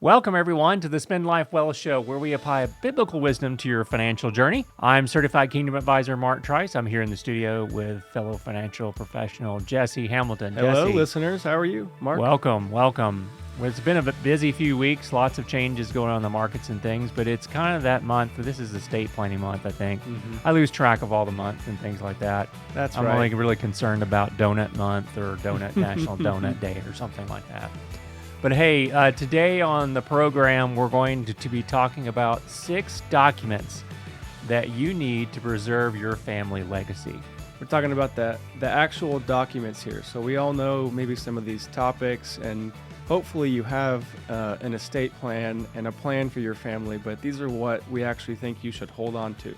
Welcome, everyone, to the Spend Life Well show, where we apply biblical wisdom to your financial journey. I'm Certified Kingdom Advisor Mark Trice. I'm here in the studio with fellow financial professional Jesse Hamilton. Hello, Jesse, listeners. How are you, Mark? welcome. Well, it's been a busy few weeks, lots of changes going on in the markets and things, but it's kind of that month. This is estate planning month, I think. I lose track of all the months and things like that. I'm only really concerned about Donut Month or National Donut Day or something like that. But hey, today on the program, we're going to be talking about 6 documents that you need to preserve your family legacy. We're talking about the actual documents here. So we all know maybe some of these topics, and hopefully you have an estate plan and a plan for your family, but these are what we actually think you should hold on to.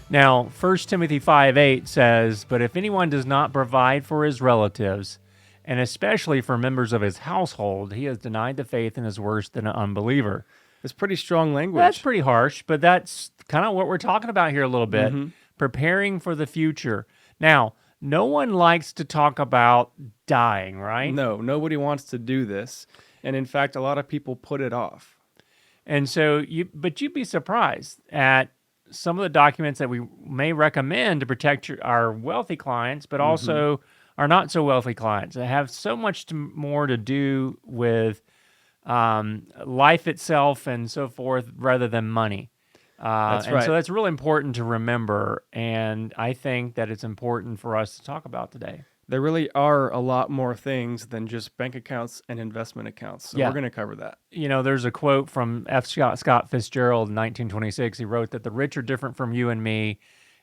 Now, 1 Timothy 5:8 says, "But if anyone does not provide for his relatives, and especially for members of his household, he has denied the faith and is worse than an unbeliever." It's pretty strong language. That's pretty harsh, but that's kind of what we're talking about here a little bit. Preparing for the future. Now, no one likes to talk about dying, right? No, nobody wants to do this. And in fact, a lot of people put it off. And so, you'd be surprised at some of the documents that we may recommend to protect our wealthy clients, but also are not so wealthy clients that have so much more to do with life itself and so forth rather than money. That's right. So that's really important to remember, and I think that it's important for us to talk about today. There really are a lot more things than just bank accounts and investment accounts. So we're going to cover that. You know, there's a quote from Scott Fitzgerald in 1926. He wrote that the rich are different from you and me.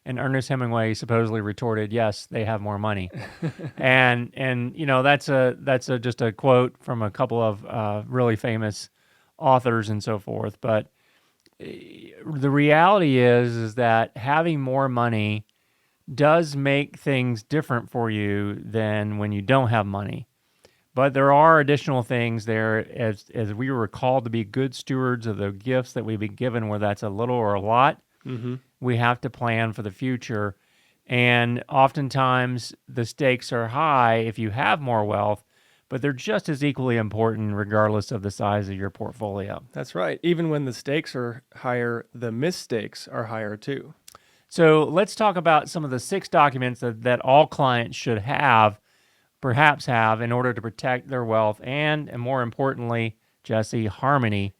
And Ernest Hemingway supposedly retorted, "Yes, they have more money," and you know that's just a quote from a couple of really famous authors and so forth. But the reality is that having more money does make things different for you than when you don't have money. But there are additional things there, as we were called to be good stewards of the gifts that we've been given, whether that's a little or a lot. We have to plan for the future. And oftentimes the stakes are high if you have more wealth, but they're just as equally important regardless of the size of your portfolio. That's right. Even when the stakes are higher, the mistakes are higher too. So let's talk about some of the 6 documents that all clients should perhaps have in order to protect their wealth and more importantly, Jesse, harmony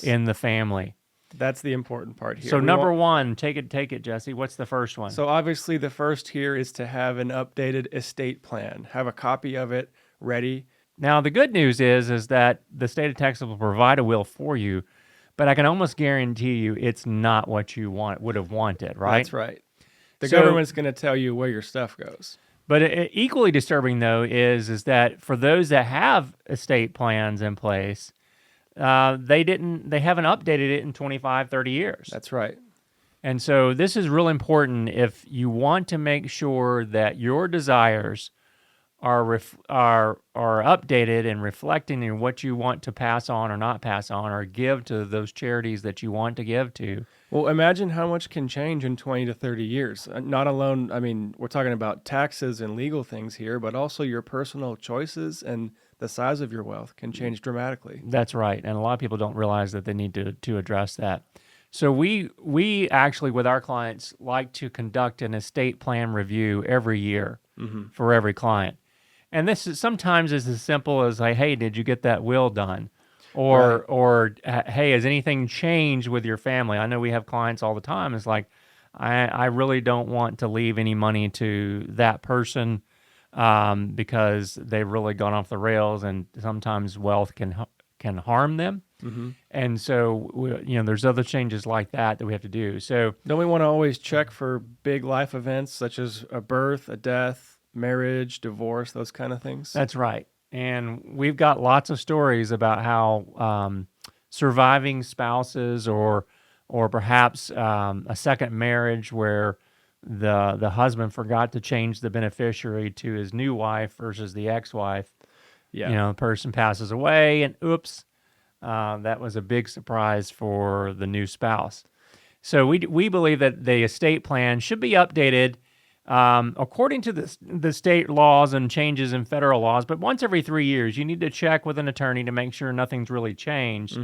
in the family. That's the important part here. So number 1, take it, Jesse. What's the first one? So obviously the first here is to have an updated estate plan. Have a copy of it ready. Now, the good news is that the state of Texas will provide a will for you, but I can almost guarantee you it's not what you would have wanted, right? That's right. The government's going to tell you where your stuff goes. But equally disturbing, though, is that for those that have estate plans in place, they haven't updated it in 25, 30 years. That's right. And so this is real important if you want to make sure that your desires are updated and reflecting in what you want to pass on or not pass on or give to those charities that you want to give to. Well, imagine how much can change in 20 to 30 years. Not alone, I mean, we're talking about taxes and legal things here, but also your personal choices and the size of your wealth can change dramatically. That's right. And a lot of people don't realize that they need to address that. So we actually, with our clients, like to conduct an estate plan review every year for every client. And this is sometimes as simple as like, hey, did you get that will done? Or hey, has anything changed with your family? I know we have clients all the time. It's like, I really don't want to leave any money to that person because they've really gone off the rails, and sometimes wealth can harm them. And so, there's other changes like that we have to do. So don't we want to always check for big life events such as a birth, a death, marriage, divorce, those kind of things? That's right. And we've got lots of stories about how surviving spouses or perhaps a second marriage where the husband forgot to change the beneficiary to his new wife versus the ex-wife. The person passes away and oops, that was a big surprise for the new spouse. So we believe that the estate plan should be updated according to the state laws and changes in federal laws, but once every 3 years, you need to check with an attorney to make sure nothing's really changed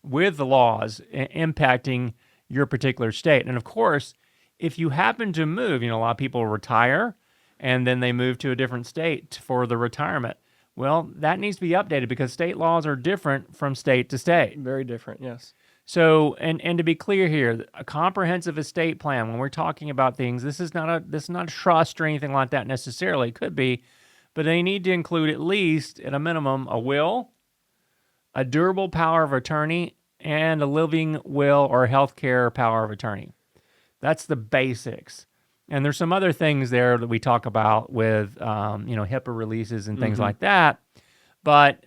with the laws impacting your particular state. And of course, if you happen to move, a lot of people retire and then they move to a different state for the retirement. Well, that needs to be updated because state laws are different from state to state. Very different, yes. So, and to be clear here, a comprehensive estate plan, when we're talking about things, this is not a trust or anything like that necessarily. It could be, but they need to include at least, at a minimum, a will, a durable power of attorney, and a living will or healthcare power of attorney. That's the basics. And there's some other things there that we talk about with, HIPAA releases and things like that. But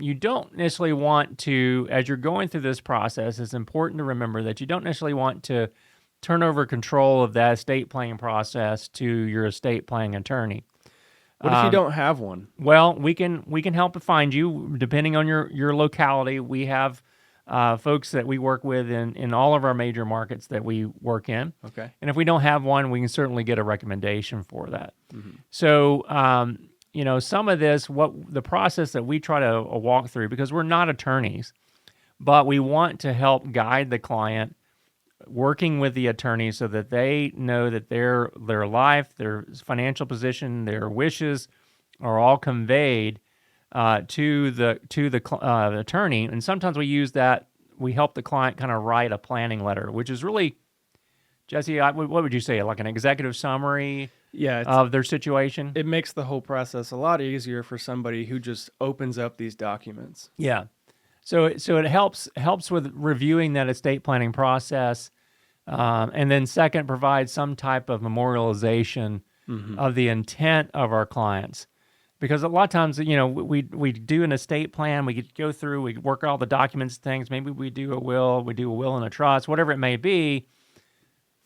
you don't necessarily want to, as you're going through this process, it's important to remember that you don't necessarily want to turn over control of that estate planning process to your estate planning attorney. What if you don't have one? Well, we can help find you depending on your locality. We have folks that we work with in all of our major markets that we work in. Okay. And if we don't have one, we can certainly get a recommendation for that. So, some of this, the process that we try to walk through, because we're not attorneys, but we want to help guide the client working with the attorney so that they know that their life, their financial position, their wishes are all conveyed to the attorney. And sometimes we help the client kind of write a planning letter, which is really, Jesse, what would you say, like an executive summary of their situation? It makes the whole process a lot easier for somebody who just opens up these documents. Yeah. So it helps with reviewing that estate planning process, and then second, provide some type of memorialization of the intent of our clients. Because a lot of times, we do an estate plan, we go through, we work all the documents, things. Maybe we do a will and a trust, whatever it may be.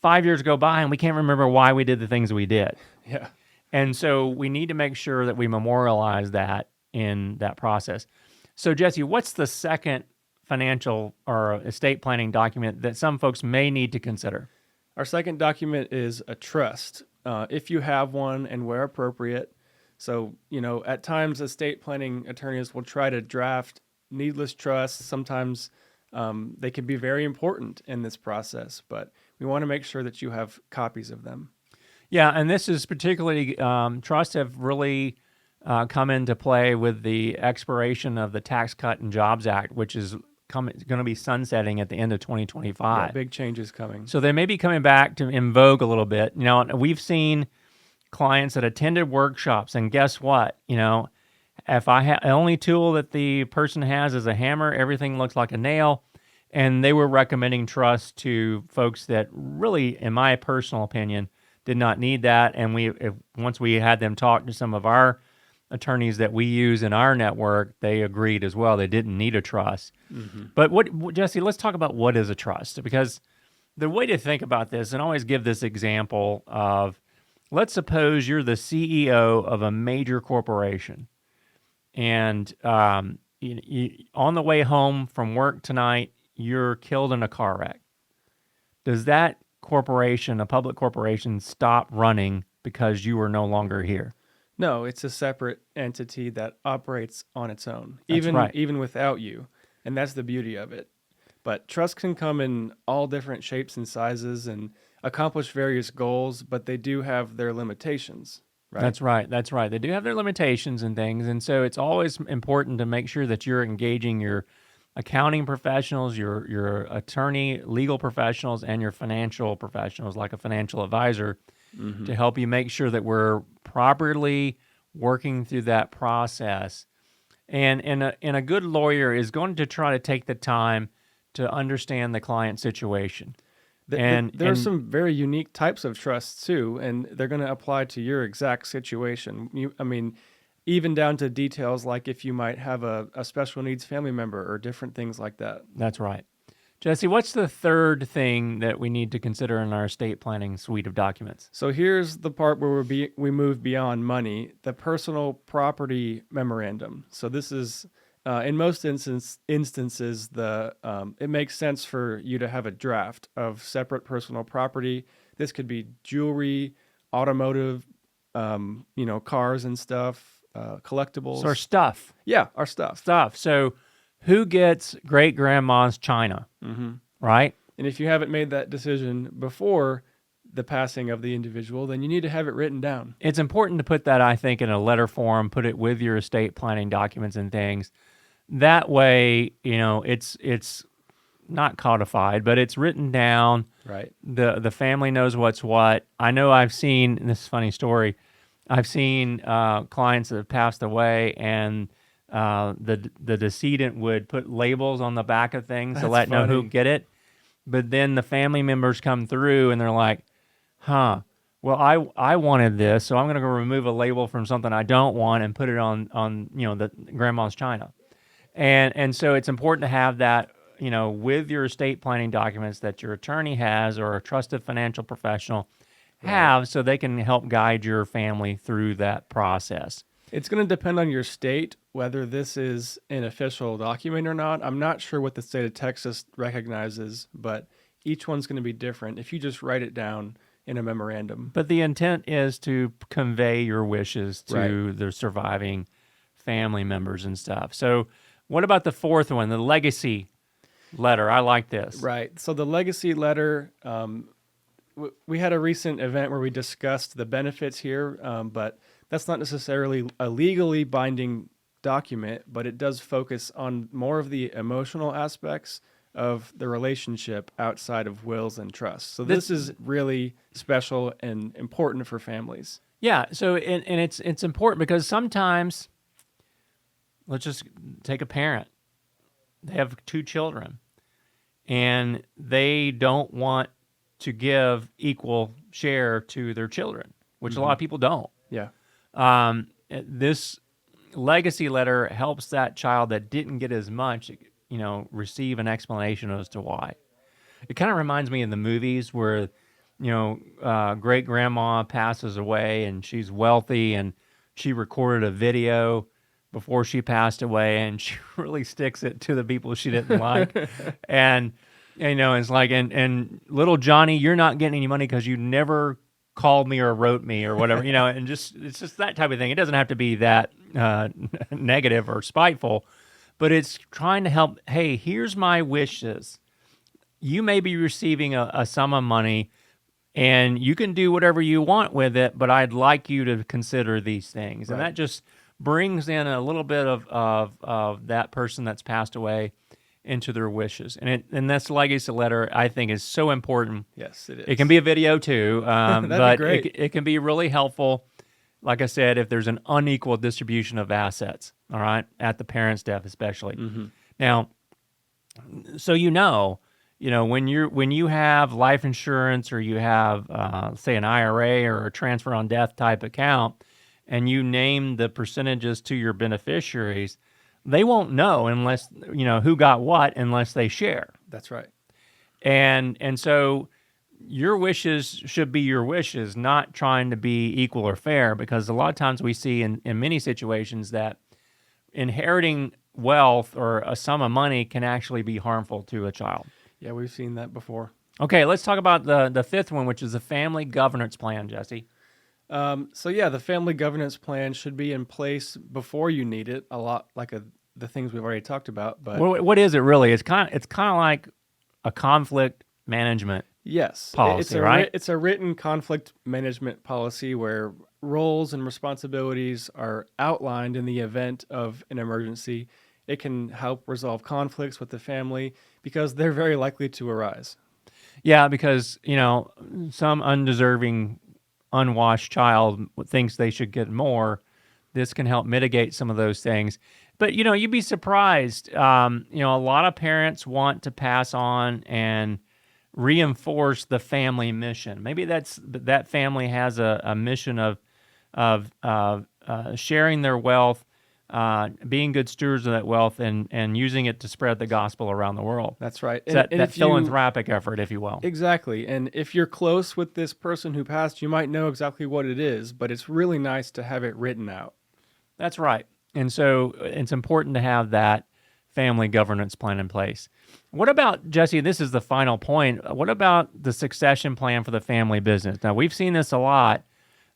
5 years go by and we can't remember why we did the things we did. Yeah. And so we need to make sure that we memorialize that in that process. So Jesse, what's the second financial or estate planning document that some folks may need to consider? Our second document is a trust, if you have one and where appropriate. So, at times estate planning attorneys will try to draft needless trusts. Sometimes they can be very important in this process, but we want to make sure that you have copies of them. Yeah, and this is particularly, trusts have really come into play with the expiration of the Tax Cut and Jobs Act, which is going to be sunsetting at the end of 2025. Yeah, big changes coming. So they may be coming back in vogue a little bit. We've seen clients that attended workshops, and guess what? If the only tool that the person has is a hammer, everything looks like a nail. And they were recommending trust to folks that really, in my personal opinion, did not need that. And once we had them talk to some of our attorneys that we use in our network, they agreed as well. They didn't need a trust. But Jesse, let's talk about what is a trust, because the way to think about this, and always give this example of, let's suppose you're the CEO of a major corporation, and on the way home from work tonight, you're killed in a car wreck. Does that corporation, a public corporation, stop running because you are no longer here? No, it's a separate entity that operates on its own, Right. even without you. And that's the beauty of it. But trusts can come in all different shapes and sizes and accomplish various goals, but they do have their limitations. Right? That's right. They do have their limitations and things. And so it's always important to make sure that you're engaging your accounting professionals, your attorney, legal professionals, and your financial professionals, like a financial advisor, to help you make sure that we're properly working through that process. And a good lawyer is going to try to take the time to understand the client situation. There are some very unique types of trusts too, and they're going to apply to your exact situation. Even down to details like if you might have a special needs family member or different things like that. That's right. Jesse, what's the third thing that we need to consider in our estate planning suite of documents? So here's the part where we move beyond money, the personal property memorandum. So this is, in most instances, it makes sense for you to have a draft of separate personal property. This could be jewelry, automotive, cars and stuff, collectibles. So our stuff. Yeah, our stuff. So who gets great grandma's china? Right? And if you haven't made that decision before the passing of the individual, then you need to have it written down. It's important to put that, I think, in a letter form, put it with your estate planning documents and things. That way, it's not codified, but it's written down. Right. The family knows what's what. I know I've seen, and this is a funny story, I've seen clients that have passed away, and the decedent would put labels on the back of things to let know who get it. But then the family members come through and they're like, well, I wanted this, so I'm going to go remove a label from something I don't want and put it on the grandma's china. And so it's important to have that, with your estate planning documents that your attorney has or a trusted financial professional have, so they can help guide your family through that process. It's going to depend on your state whether this is an official document or not. I'm not sure what the state of Texas recognizes, but each one's going to be different if you just write it down in a memorandum. But the intent is to convey your wishes to the surviving family members and stuff. So what about the fourth one, the legacy letter? I like this. Right. So the legacy letter, we had a recent event where we discussed the benefits here, but that's not necessarily a legally binding document, but it does focus on more of the emotional aspects of the relationship outside of wills and trusts. So this is really special and important for families. Yeah. So and it's important because sometimes, let's just take a parent. They have 2 children, and they don't want to give equal share to their children, which a lot of people don't. Yeah. This legacy letter helps that child that didn't get as much, receive an explanation as to why. It kind of reminds me of the movies where, great grandma passes away and she's wealthy and she recorded a video before she passed away and she really sticks it to the people she didn't like. And, it's like, and little Johnny, you're not getting any money because you never called me or wrote me or whatever, and it's just that type of thing. It doesn't have to be that negative or spiteful, but it's trying to help. Hey, here's my wishes. You may be receiving a sum of money and you can do whatever you want with it, but I'd like you to consider these things. And that just brings in a little bit of that person that's passed away into their wishes. And this legacy letter, I think, is so important. Yes, it is. It can be a video too, but great. It can be really helpful, like I said, if there's an unequal distribution of assets, all right, at the parent's death especially. Now, so when you have life insurance or you have, say, an IRA or a transfer on death type account, and you name the percentages to your beneficiaries, they won't know unless, who got what unless they share. That's right. And so your wishes should be your wishes, not trying to be equal or fair, because a lot of times we see in many situations that inheriting wealth or a sum of money can actually be harmful to a child. Yeah, we've seen that before. Okay, let's talk about the fifth one, which is the family governance plan, Jesse. The family governance plan should be in place before you need it, a lot like the things we've already talked about. But what is it really? It's kind of like a conflict management policy, right? It's a written conflict management policy where roles and responsibilities are outlined in the event of an emergency. It can help resolve conflicts with the family because they're very likely to arise. Yeah, because, some undeserving, unwashed child thinks they should get more. This can help mitigate some of those things. But, you'd be surprised. A lot of parents want to pass on and reinforce the family mission. Maybe that family has a mission of sharing their wealth, being good stewards of that wealth, and using it to spread the gospel around the world. That's right. That philanthropic effort, if you will. Exactly. And if you're close with this person who passed, you might know exactly what it is, but it's really nice to have it written out. That's right. And so it's important to have that family governance plan in place. What about, Jesse, this is the final point, what about the succession plan for the family business? Now, we've seen this a lot.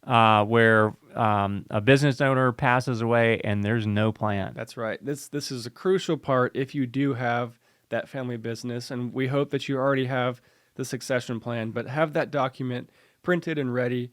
where a business owner passes away and there's no plan. That's right. This is a crucial part if you do have that family business, and we hope that you already have the succession plan, but have that document printed and ready.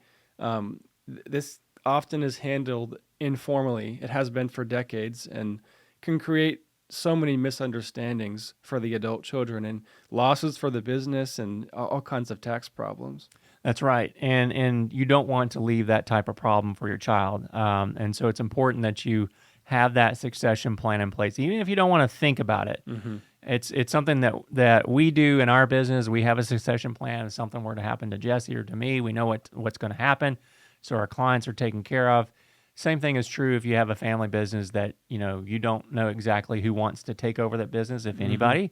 This often is handled informally. It has been for decades and can create so many misunderstandings for the adult children and losses for the business and all kinds of tax problems. That's right, and you don't want to leave that type of problem for your child, and so it's important that you have that succession plan in place, even if you don't want to think about it. Mm-hmm. It's something that we do in our business. We have a succession plan. If something were to happen to Jesse or to me, we know what's going to happen, so our clients are taken care of. Same thing is true if you have a family business that you don't know exactly who wants to take over that business, if anybody,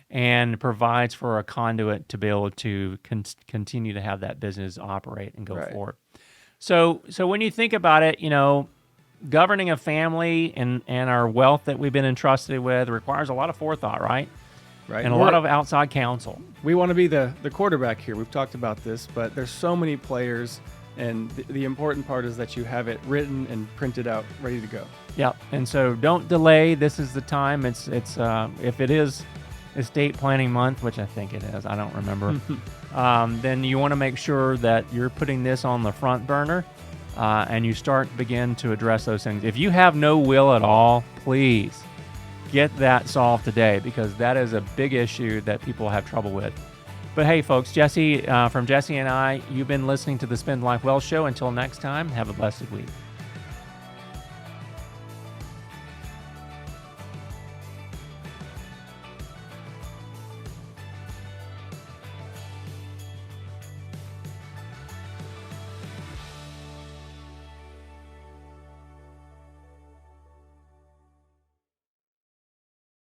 and provides for a conduit to be able to continue to have that business operate and go forward. So when you think about it, governing a family and our wealth that we've been entrusted with requires a lot of forethought, right? Right. And a lot of outside counsel. We want to be the quarterback here. We've talked about this, but there's so many players, and the important part is that you have it written and printed out, ready to go. Yep. And so don't delay. This is the time. It's if it is estate planning month, which I think it is, I don't remember, then you want to make sure that you're putting this on the front burner and you begin to address those things. If you have no will at all, please get that solved today, because that is a big issue that people have trouble with. But hey, folks, Jesse, from Jesse and I, you've been listening to the Spend Life Well show. Until next time, have a blessed week.